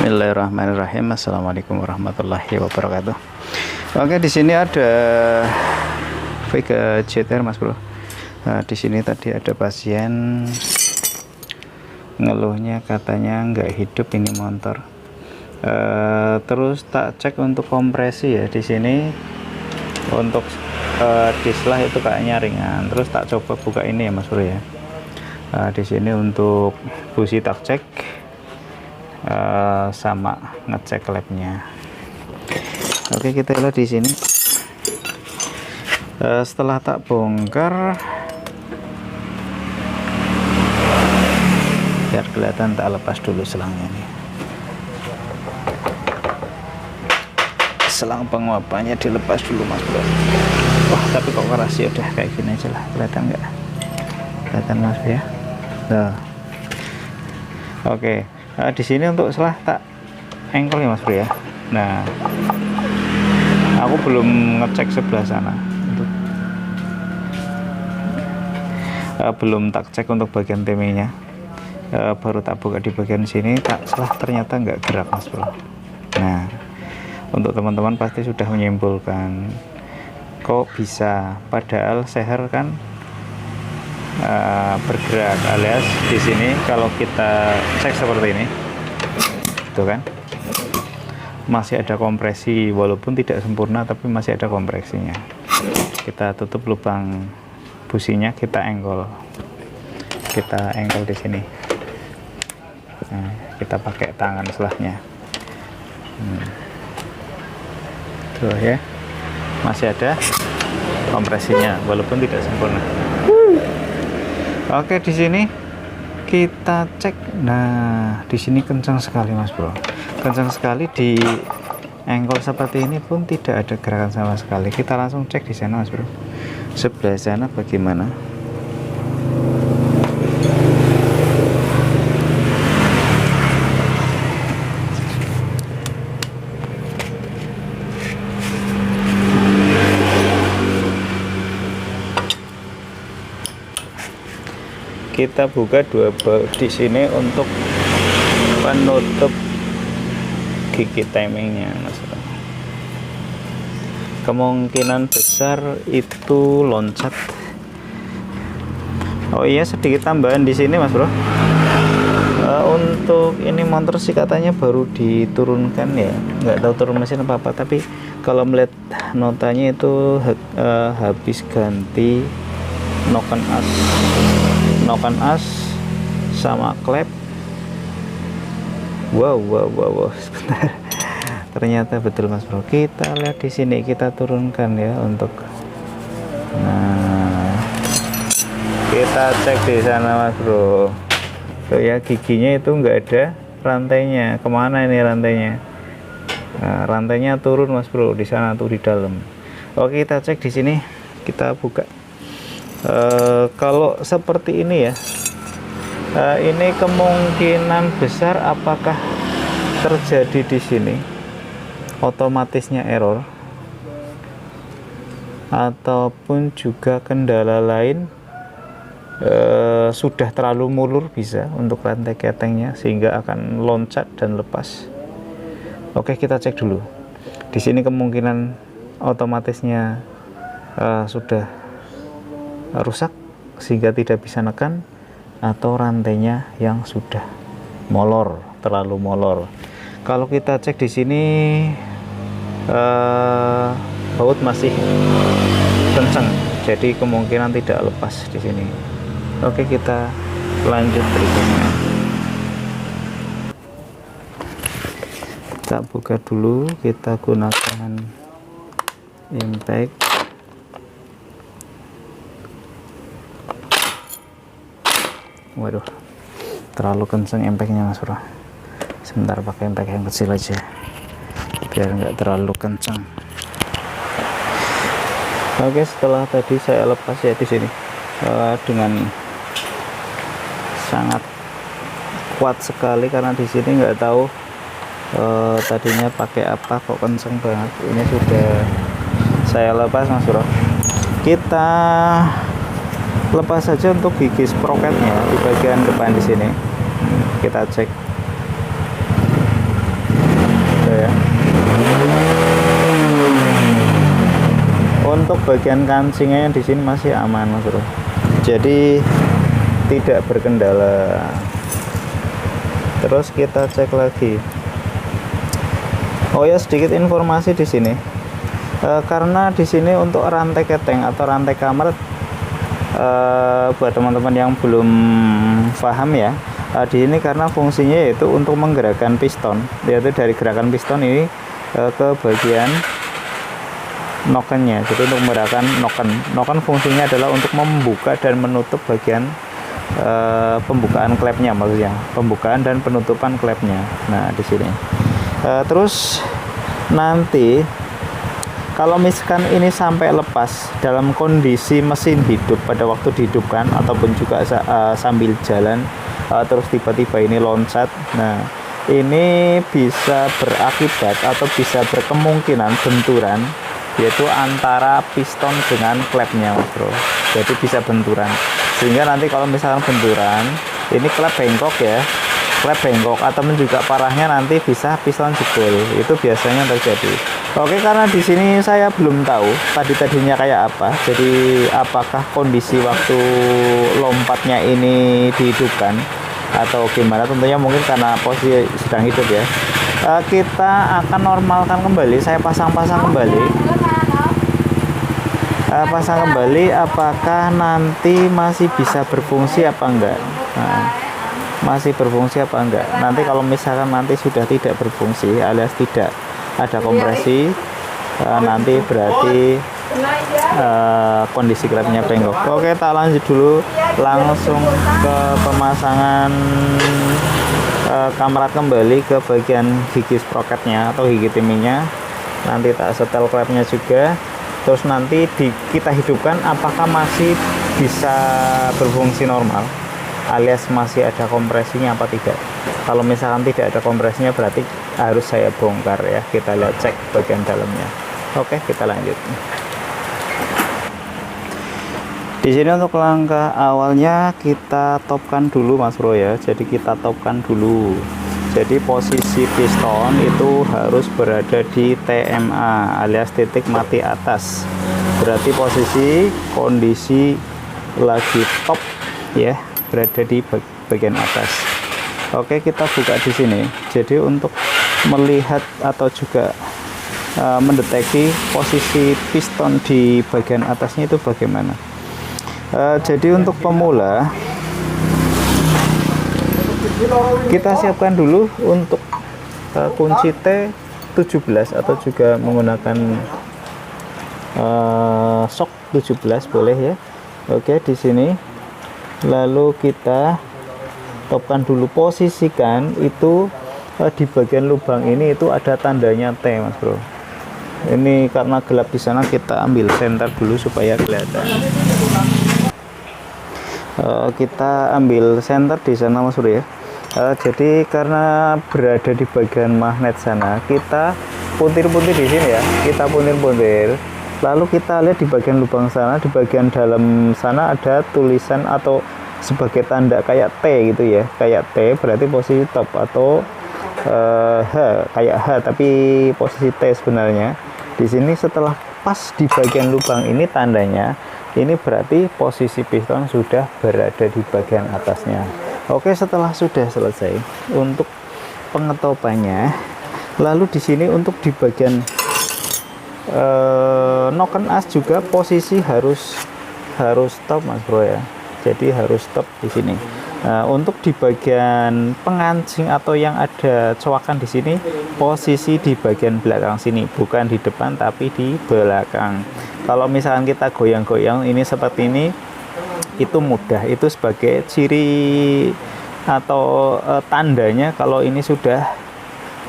Bismillahirrahmanirrahim. Assalamualaikum warahmatullahi wabarakatuh. Oke, di sini ada Vega GTR, Mas Bro. Nah, di sini tadi ada pasien ngeluhnya katanya nggak hidup ini motor. Terus tak cek untuk kompresi ya. Di sini untuk dislah itu kayaknya ringan. Terus tak coba buka ini ya, Mas Bro ya. Di sini untuk busi tak cek. Sama ngecek labnya. Oke, kita lihat di sini. Setelah tak bongkar, biar kelihatan, tak lepas dulu selangnya nih. Selang penguapannya dilepas dulu, Mas Bro. Wah, tapi kok keras ya. Udah kayak gini aja lah, kelihatan nggak? Kelihatan, Mas ya. Nah, oke. Di sini untuk selah tak engkel ya, Mas Bro ya. Nah, aku belum ngecek sebelah sana, belum tak cek untuk bagian TMI-nya. Baru tak buka di bagian sini, tak selah ternyata nggak gerak, Mas Bro. Nah, untuk teman-teman pasti sudah menyimpulkan kok bisa, padahal seher kan bergerak, alias di sini kalau kita cek seperti ini tuh kan masih ada kompresi, walaupun tidak sempurna tapi masih ada kompresinya. Kita tutup lubang businya, kita engkol di sini. Nah, kita pakai tangan selahnya. Tuh ya, masih ada kompresinya walaupun tidak sempurna. Oke, di sini kita cek. Nah, di sini kencang sekali, Mas Bro. Kencang sekali, di engkol seperti ini pun tidak ada gerakan sama sekali. Kita langsung cek di sana, Mas Bro. Sebelah sana bagaimana? Kita buka dua baut di sini untuk penutup gigi timingnya, Mas. Kemungkinan besar itu loncat. Oh iya, sedikit tambahan di sini, Mas Bro. Untuk ini motor sih katanya baru diturunkan ya, nggak tahu turun mesin apa tapi kalau melihat notanya itu habis ganti noken as sama klep. Wow, sebentar. Ternyata betul, Mas Bro. Kita lihat di sini, kita turunkan ya untuk. Nah, kita cek di sana, Mas Bro. Tuh ya, giginya itu nggak ada rantainya. Kemana ini rantainya? Nah, rantainya turun, Mas Bro, di sana tuh di dalam. Oke, kita cek di sini, kita buka. Kalau seperti ini ya, ini kemungkinan besar apakah terjadi di sini otomatisnya error, ataupun juga kendala lain, sudah terlalu mulur bisa untuk rantai ketengnya sehingga akan loncat dan lepas. Oke, kita cek dulu. Di sini kemungkinan otomatisnya sudah rusak sehingga tidak bisa nekan, atau rantainya yang sudah molor, terlalu molor. Kalau kita cek di sini baut masih kencang, jadi kemungkinan tidak lepas di sini. Oke, kita lanjut berikutnya. Kita buka dulu, kita gunakan impact. Waduh, terlalu kencang impactnya, Mas Bro. Sebentar, pakai impact yang kecil aja biar nggak terlalu kencang. Oke, setelah tadi saya lepas ya di sini dengan sangat kuat sekali, karena di sini nggak tahu tadinya pakai apa kok kencang banget. Ini sudah saya lepas, Mas Bro. Kita lepas saja untuk gigi sproketnya di bagian depan di sini. Kita cek. Untuk bagian kancingnya di sini masih aman Mas Bro, jadi tidak berkendala. Terus kita cek lagi. Oh ya, sedikit informasi di sini. Karena di sini untuk rantai keteng atau rantai kamret, buat teman-teman yang belum paham ya, di sini karena fungsinya yaitu untuk menggerakkan piston, yaitu dari gerakan piston ini ke bagian nokennya. Jadi untuk menggerakkan noken fungsinya adalah untuk membuka dan menutup bagian pembukaan klepnya, maksudnya pembukaan dan penutupan klepnya. Nah di sini terus nanti kalau misalkan ini sampai lepas dalam kondisi mesin hidup pada waktu dihidupkan ataupun juga sambil jalan, terus tiba-tiba ini loncat, nah ini bisa berakibat atau bisa berkemungkinan benturan, yaitu antara piston dengan klepnya Mas Bro. Jadi bisa benturan, sehingga nanti kalau misalkan benturan ini klep bengkok ya, klep bengkok, atau juga parahnya nanti bisa piston jebol. Itu biasanya terjadi. Oke, karena di sini saya belum tahu tadinya kayak apa, jadi apakah kondisi waktu lompatnya ini dihidupkan atau gimana, tentunya mungkin karena posisi sedang hidup ya. Kita akan normalkan kembali, saya pasang-pasang kembali. Pasang kembali, apakah nanti masih bisa berfungsi apa enggak. Nah, masih berfungsi apa enggak. Nanti kalau misalkan nanti sudah tidak berfungsi alias tidak ada kompresi, nanti berarti kondisi klepnya bengkok. Oke, tak lanjut dulu langsung ke pemasangan kamera kembali ke bagian gigi sprocketnya atau gigi timingnya. Nanti tak setel klepnya juga, terus nanti kita hidupkan apakah masih bisa berfungsi normal alias masih ada kompresinya apa tidak. Kalau misalkan tidak ada kompresinya berarti harus saya bongkar ya. Kita lihat, cek bagian dalamnya. Oke, kita lanjut. Di sini untuk langkah awalnya kita topkan dulu Mas Bro ya. Jadi kita topkan dulu. Jadi posisi piston itu harus berada di TMA alias titik mati atas. Berarti posisi kondisi lagi top ya, berada di bagian atas. Oke, kita buka di sini. Jadi untuk melihat atau juga mendeteksi posisi piston di bagian atasnya itu bagaimana. Jadi untuk pemula kita siapkan dulu untuk kunci T17 atau juga menggunakan shock 17 boleh ya. Oke, di sini lalu kita topkan dulu, posisikan itu di bagian lubang ini itu ada tandanya T Mas Bro. Ini karena gelap di sana, kita ambil senter dulu supaya kelihatan. Kita ambil senter di sana Mas Bro ya. Jadi karena berada di bagian magnet sana, kita puntir-puntir di sini ya. Kita puntir-puntir. Lalu kita lihat di bagian lubang sana, di bagian dalam sana ada tulisan atau sebagai tanda kayak T gitu ya, kayak T berarti posisi top, atau H kayak H tapi posisi T sebenarnya. Di sini setelah pas di bagian lubang ini tandanya, ini berarti posisi piston sudah berada di bagian atasnya. Oke, setelah sudah selesai untuk pengetopannya, lalu di sini untuk di bagian noken as juga posisi harus top Mas Bro ya. Jadi harus stop di sini. Untuk di bagian pengancing atau yang ada coakan di sini, posisi di bagian belakang sini, bukan di depan tapi di belakang. Kalau misalkan kita goyang-goyang ini seperti ini, itu mudah, itu sebagai ciri atau tandanya kalau ini sudah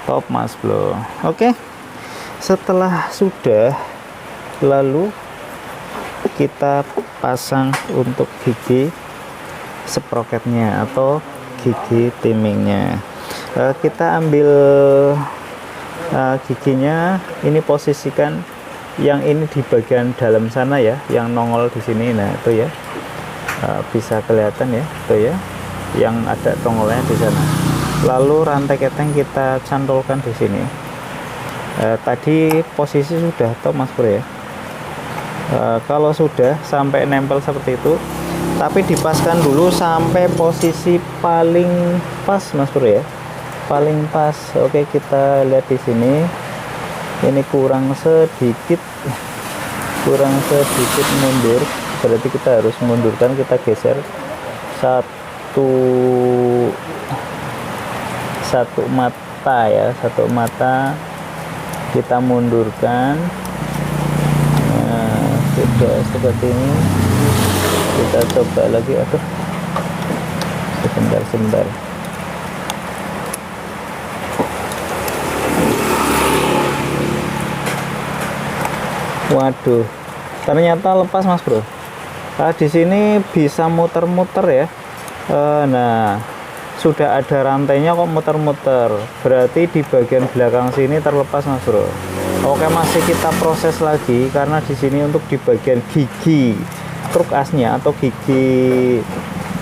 top Mas Bro. Oke, setelah sudah, lalu kita pasang untuk gigi sprocketnya atau gigi timingnya. Kita ambil giginya, ini posisikan yang ini di bagian dalam sana ya, yang nongol di sini. Nah itu ya, bisa kelihatan ya, itu ya, yang ada tongolnya di sana. Lalu rantai keteng kita cantolkan di sini. Tadi posisi sudah top Mas Bro ya. Kalau sudah sampai nempel seperti itu, tapi dipaskan dulu sampai posisi paling pas Mas Bro ya, paling pas. Oke, kita lihat di sini, ini kurang sedikit mundur, berarti kita harus mundurkan, kita geser satu mata ya, satu mata kita mundurkan. Nah, sudah seperti ini, kita coba lagi. Aduh, sebentar. Waduh, ternyata lepas Mas Bro. Nah, di sini bisa muter-muter ya. Nah, sudah ada rantainya kok muter-muter, berarti di bagian belakang sini terlepas Mas Bro. Oke, masih kita proses lagi karena di sini untuk di bagian gigi truk asnya atau gigi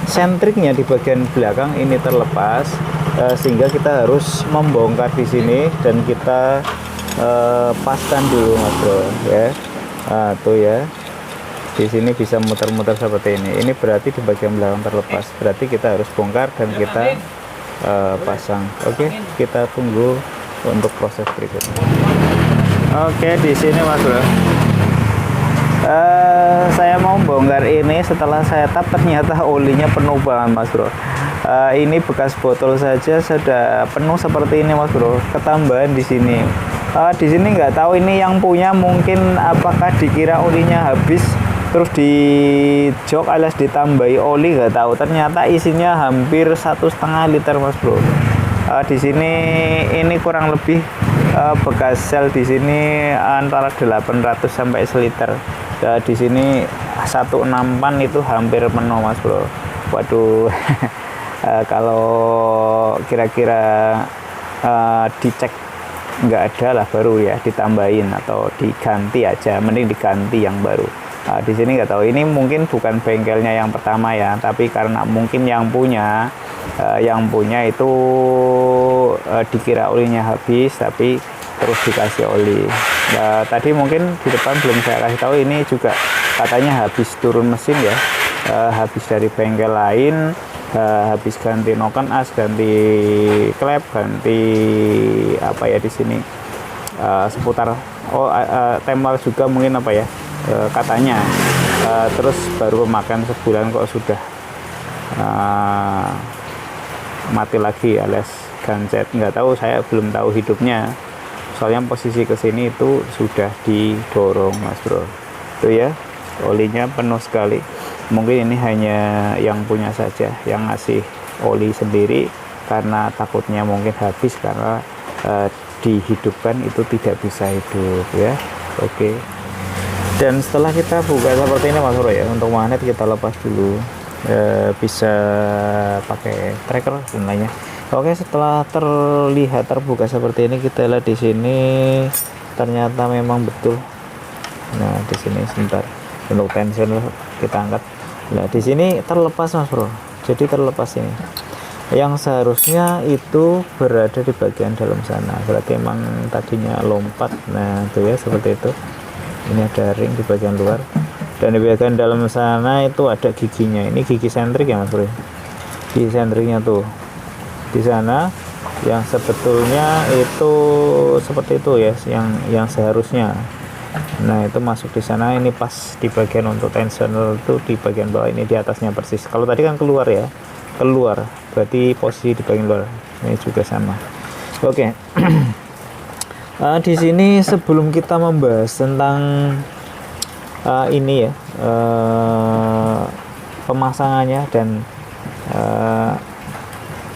sentriknya di bagian belakang ini terlepas, sehingga kita harus membongkar di sini dan kita paskan dulu Mas Bro ya. Tuh ya, di sini bisa muter-muter seperti ini. Ini berarti di bagian belakang terlepas, berarti kita harus bongkar dan kita pasang. Oke, kita tunggu untuk proses berikutnya. Oke, di sini Mas Bro, saya mau bongkar ini. Setelah saya tap, ternyata olinya penuh banget Mas Bro. Ini bekas botol saja sudah penuh seperti ini Mas Bro. Ketambahan di sini. Di sini nggak tahu ini yang punya, mungkin apakah dikira olinya habis terus di jok alias ditambahi oli, nggak tahu. Ternyata isinya hampir 1,5 liter Mas Bro. Di sini ini kurang lebih bekas sel di sini antara 800 sampai 1 liter. Di sini 1,6an itu hampir penuh Mas Bro. Waduh. Kalau kira-kira dicek nggak ada lah, baru ya ditambahin atau diganti aja, mending diganti yang baru. Di sini nggak tahu, ini mungkin bukan bengkelnya yang pertama ya, tapi karena mungkin yang punya itu dikira olinya habis, tapi terus dikasih oli. Tadi mungkin di depan belum saya kasih tahu, ini juga katanya habis turun mesin ya, habis dari bengkel lain, habis ganti noken as, ganti klep, ganti apa ya di sini, seputar tempel juga mungkin apa ya, katanya. Terus baru makan sebulan kok sudah mati lagi alias gancet. Nggak tahu, saya belum tahu hidupnya, soalnya posisi kesini itu sudah didorong Mas Bro. Itu ya, olinya penuh sekali. Mungkin ini hanya yang punya saja yang ngasih oli sendiri, karena takutnya mungkin habis, karena dihidupkan itu tidak bisa hidup ya. Oke, dan setelah kita buka seperti ini Mas Bro ya, untuk magnet kita lepas dulu, bisa pakai tracker dan lainnya. Oke, setelah terlihat terbuka seperti ini, kita lihat di sini ternyata memang betul. Nah, di sini sebentar, untuk tensioner kita angkat. Nah, di sini terlepas Mas Bro. Jadi terlepas ini. Yang seharusnya itu berada di bagian dalam sana. Berarti emang tadinya lompat. Nah, itu ya seperti itu. Ini ada ring di bagian luar. Dan di bagian dalam sana itu ada giginya. Ini gigi sentrik ya Mas Bro. Gigi sentriknya tuh di sana, yang sebetulnya itu seperti itu ya, yang seharusnya. Nah, itu masuk di sana. Ini pas di bagian untuk tensioner itu di bagian bawah, ini di atasnya persis. Kalau tadi kan keluar ya, keluar, berarti posisi di bagian luar. Ini juga sama. Oke. Di sini sebelum kita membahas tentang ini ya, pemasangannya dan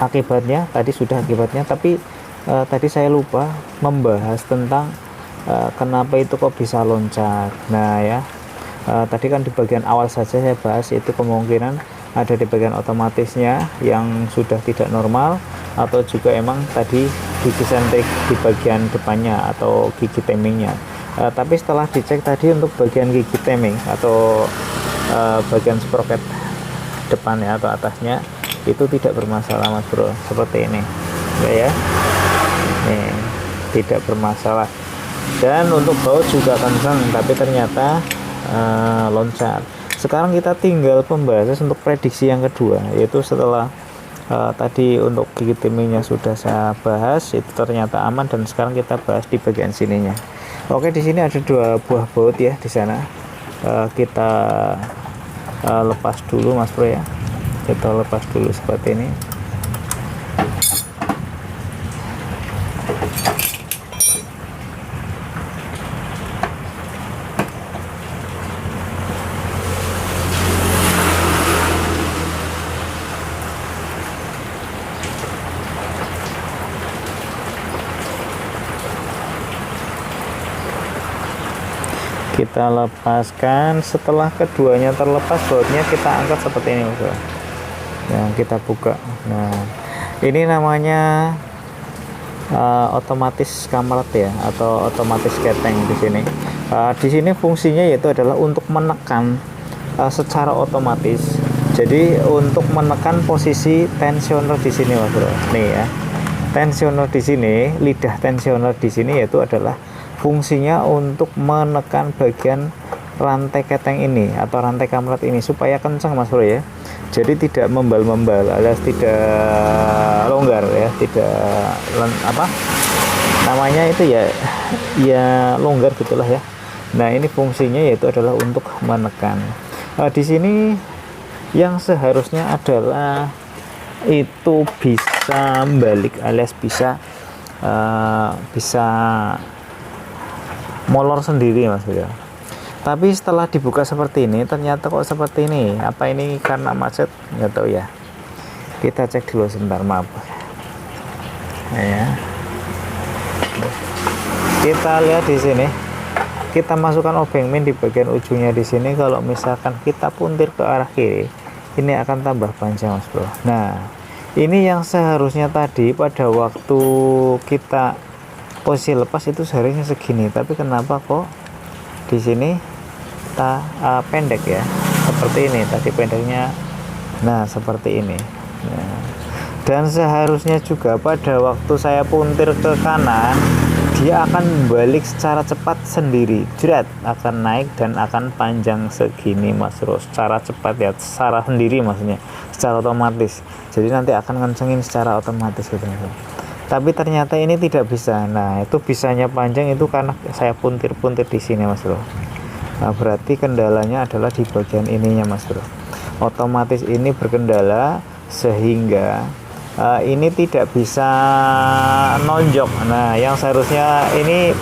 akibatnya, tadi sudah akibatnya, tapi tadi saya lupa membahas tentang kenapa itu kok bisa loncat. Nah ya, tadi kan di bagian awal saja saya bahas, itu kemungkinan ada di bagian otomatisnya yang sudah tidak normal, atau juga emang tadi gigi sentrik di bagian depannya atau gigi timingnya. Tapi setelah dicek tadi untuk bagian gigi timing atau bagian sprocket depannya atau atasnya itu tidak bermasalah Mas Bro, seperti ini ya, tidak bermasalah. Dan untuk baut juga kencang, tapi ternyata loncat. Sekarang kita tinggal pembahasan untuk prediksi yang kedua, yaitu setelah tadi untuk gigi timingnya sudah saya bahas, itu ternyata aman, dan sekarang kita bahas di bagian sininya. Oke, di sini ada 2 buah baut ya di sana. Kita lepas dulu Mas Bro ya. Kita lepas dulu seperti ini. Kita lepaskan. Setelah keduanya terlepas, bautnya kita angkat seperti ini Mas Bro. Nah, kita buka. Nah, ini namanya otomatis kamret ya, atau otomatis keteng di sini. Di sini fungsinya yaitu adalah untuk menekan secara otomatis. Jadi untuk menekan posisi tensioner di sini Mas Bro. Nih ya. Tensioner di sini, lidah tensioner di sini yaitu adalah fungsinya untuk menekan bagian rantai keteng ini atau rantai kamret ini supaya kencang Mas Bro ya. Jadi tidak membal-membal alias tidak longgar ya, tidak apa namanya itu ya longgar gitulah ya. Nah, ini fungsinya yaitu adalah untuk menekan. Di sini yang seharusnya adalah itu bisa balik alias bisa molor sendiri Mas Bro. Tapi setelah dibuka seperti ini ternyata kok seperti ini. Apa ini karena macet? Nggak tahu ya. Kita cek dulu sebentar, maaf ya. Kita lihat di sini, kita masukkan obeng min di bagian ujungnya di sini. Kalau misalkan kita puntir ke arah kiri, ini akan tambah panjang Mas Bro. Nah, ini yang seharusnya tadi pada waktu kita posisi lepas itu seharusnya segini, tapi kenapa kok di sini pendek ya, seperti ini tadi pendeknya. Nah, seperti ini. Nah, dan seharusnya juga pada waktu saya puntir ke kanan, dia akan balik secara cepat sendiri, jerat akan naik dan akan panjang segini Mas Bro, secara cepat ya, secara sendiri maksudnya, secara otomatis. Jadi nanti akan kencengin secara otomatis gitu. Tapi ternyata ini tidak bisa. Nah, itu bisanya panjang itu karena saya puntir-puntir di sini Mas Bro. Nah, berarti kendalanya adalah di bagian ininya Mas Bro. Otomatis ini berkendala sehingga ini tidak bisa nonjok. Nah, yang seharusnya ini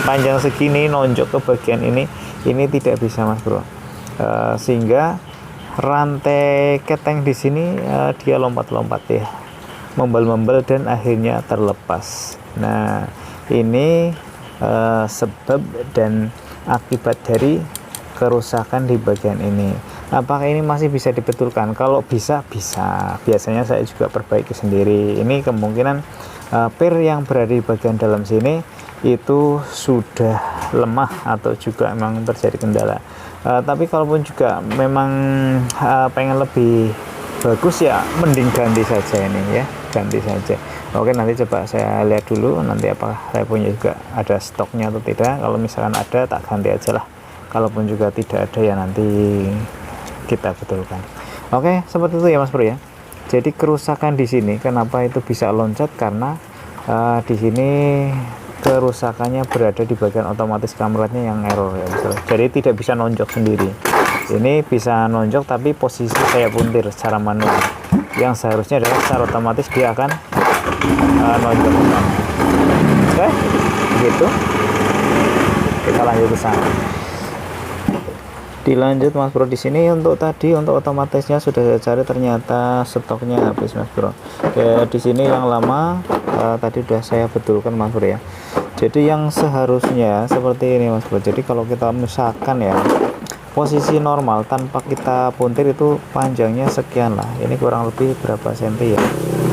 panjang segini nonjok ke bagian ini tidak bisa Mas Bro. Sehingga rantai keteng di sini dia lompat-lompat ya, membal-membal dan akhirnya terlepas. Nah, ini sebab dan akibat dari kerusakan di bagian ini. Apakah ini masih bisa dibetulkan? Kalau bisa. Biasanya saya juga perbaiki sendiri. Ini kemungkinan pir yang berada di bagian dalam sini itu sudah lemah atau juga memang terjadi kendala. Tapi kalaupun juga memang pengen lebih bagus ya, mending ganti saja ini ya, ganti saja. Oke, nanti coba saya lihat dulu nanti apakah saya punya juga ada stoknya atau tidak. Kalau misalkan ada, tak ganti aja lah. Kalaupun juga tidak ada ya nanti kita betulkan. Oke, seperti itu ya Mas Bro ya. Jadi kerusakan di sini kenapa itu bisa loncat, karena di sini kerusakannya berada di bagian otomatis kamretnya yang error ya Mas Bro. Jadi tidak bisa nonjok sendiri. Ini bisa nonjok tapi posisi saya puntir secara manual. Yang seharusnya adalah secara otomatis dia akan nonjok. Oke, begitu. Kita lanjut ke sana. Dilanjut Mas Bro, di sini untuk tadi untuk otomatisnya sudah saya cari, ternyata stoknya habis Mas Bro. Ya, di sini yang lama tadi sudah saya betulkan Mas Bro ya. Jadi yang seharusnya seperti ini Mas Bro. Jadi kalau kita misalkan ya posisi normal tanpa kita puntir itu panjangnya sekian lah. Ini kurang lebih berapa senti ya?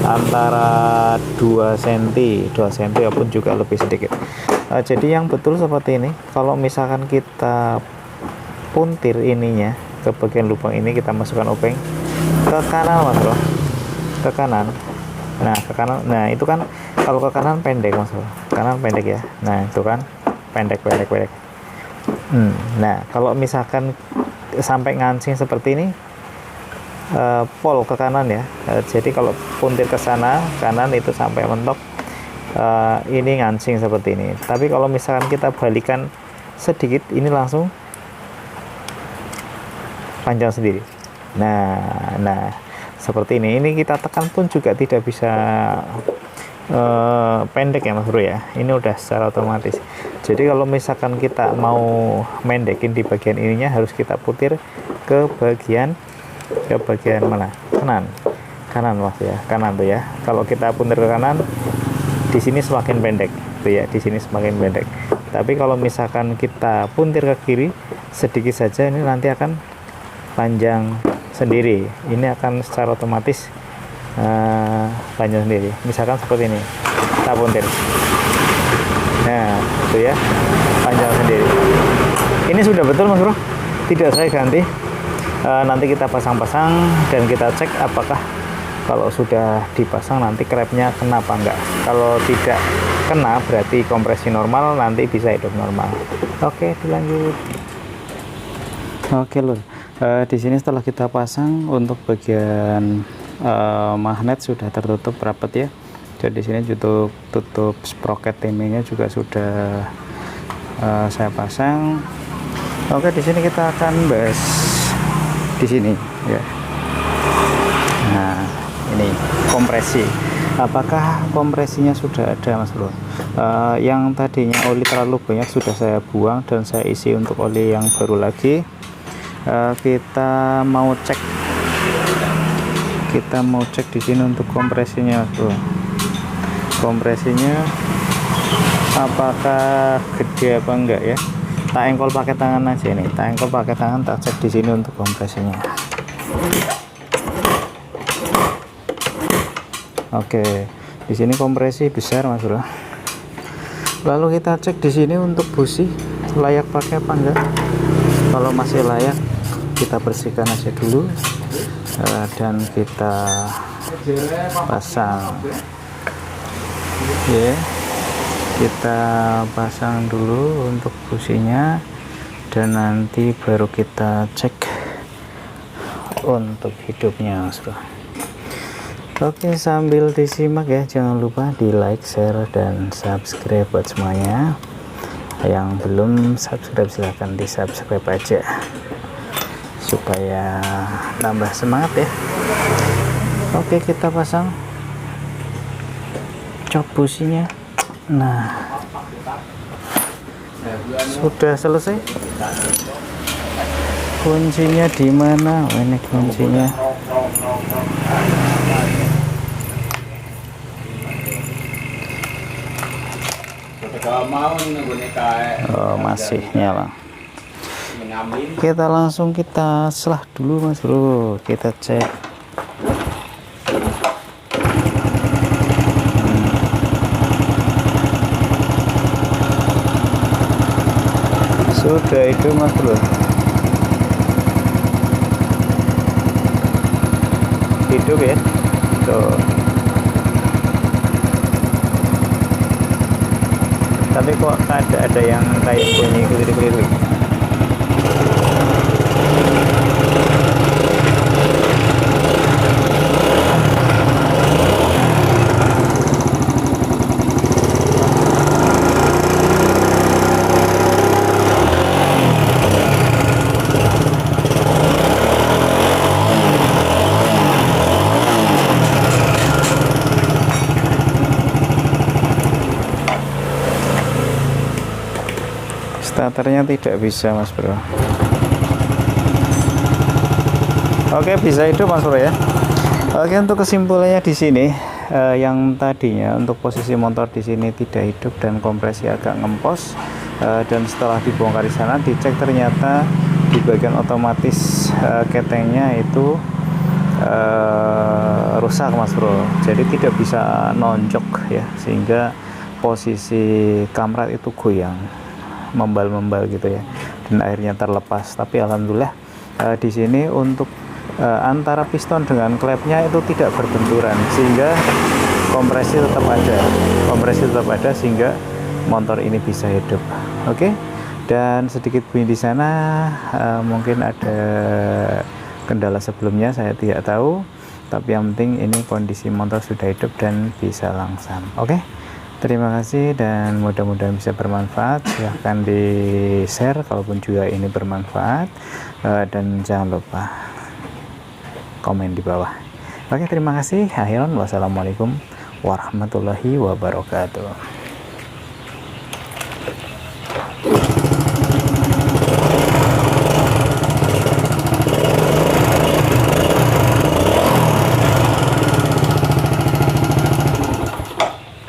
Antara 2 cm ataupun juga lebih sedikit. Jadi yang betul seperti ini. Kalau misalkan kita puntir ininya ke bagian lubang ini, kita masukkan obeng ke kanan Mas Bro, ke kanan. Nah, ke kanan. Nah, itu kan kalau ke kanan pendek Mas Bro, kanan pendek ya. Nah, itu kan pendek. Nah, kalau misalkan sampai ngancing seperti ini, pol ke kanan ya. Jadi kalau puntir ke sana kanan itu sampai mentok, ini ngancing seperti ini. Tapi kalau misalkan kita balikan sedikit, ini langsung panjang sendiri. Nah seperti ini. Ini kita tekan pun juga tidak bisa pendek ya Mas Bro ya. Ini udah secara otomatis. Jadi kalau misalkan kita mau mendekin di bagian ininya, harus kita putir ke bagian mana? Kanan Mas ya. Kanan tuh ya. Kalau kita putir ke kanan, di sini semakin pendek tuh ya. Di sini semakin pendek. Tapi kalau misalkan kita puntir ke kiri sedikit saja, ini nanti akan panjang sendiri. Ini akan secara otomatis panjang sendiri. Misalkan seperti ini, kita puntir, nah itu ya, panjang sendiri. Ini sudah betul Mas Bro, tidak saya ganti. Nanti kita pasang-pasang dan kita cek apakah kalau sudah dipasang nanti klepnya kena apa enggak. Kalau tidak kena berarti kompresi normal, nanti bisa hidup normal. Oke, dilanjut. Oke lur, di sini setelah kita pasang untuk bagian magnet sudah tertutup rapat ya. Jadi di sini tutup sprocket timingnya juga sudah saya pasang. Oke, di sini kita akan bahas di sini ya. Nah, ini kompresi. Apakah kompresinya sudah ada Mas Bro? Yang tadinya oli terlalu banyak sudah saya buang dan saya isi untuk oli yang baru lagi. Kita mau cek di sini untuk kompresinya Mas Bro. Kompresinya apakah gede apa enggak ya? Tak engkol pakai tangan aja nih. Tak engkol pakai tangan, tak cek di sini untuk kompresinya. Oke, di sini kompresi besar Mas Bro. Lalu kita cek di sini untuk busi layak pakai apa enggak. Kalau masih layak, kita bersihkan aja dulu dan kita pasang. Ya, kita pasang dulu untuk businya dan nanti baru kita cek untuk hidupnya Mas Bro. Oke, sambil disimak ya, jangan lupa di like, share, dan subscribe buat semuanya. Yang belum subscribe silahkan di subscribe aja supaya tambah semangat ya. Oke, kita pasang cok businya. Nah, sudah selesai. Kuncinya di mana? Oh, ini kuncinya. Oh, masih nyala. Kita langsung selah dulu Mas Bro. Kita cek. Sudah itu Mas Bro. Hidup ya. Tuh. Tapi kok ada yang kayak bunyi keliling-keliling. Starternya tidak bisa Mas Bro. Oke, bisa hidup Mas Bro ya. Oke, untuk kesimpulannya di sini yang tadinya untuk posisi motor di sini tidak hidup dan kompresi agak ngempos, dan setelah dibongkar di sana dicek ternyata di bagian otomatis ketengnya itu rusak Mas Bro. Jadi tidak bisa nonjok ya, sehingga posisi kamrat itu goyang, membal gitu ya, dan akhirnya terlepas. Tapi alhamdulillah di sini untuk antara piston dengan klepnya itu tidak berbenturan, sehingga kompresi tetap ada sehingga motor ini bisa hidup. Oke, Dan sedikit bunyi di sana, mungkin ada kendala sebelumnya, saya tidak tahu, tapi yang penting ini kondisi motor sudah hidup dan bisa langsam. Oke, terima kasih dan mudah-mudahan bisa bermanfaat. Silahkan di share kalaupun juga ini bermanfaat, dan jangan lupa komen di bawah. Oke, terima kasih. Akhirnya wassalamualaikum warahmatullahi wabarakatuh.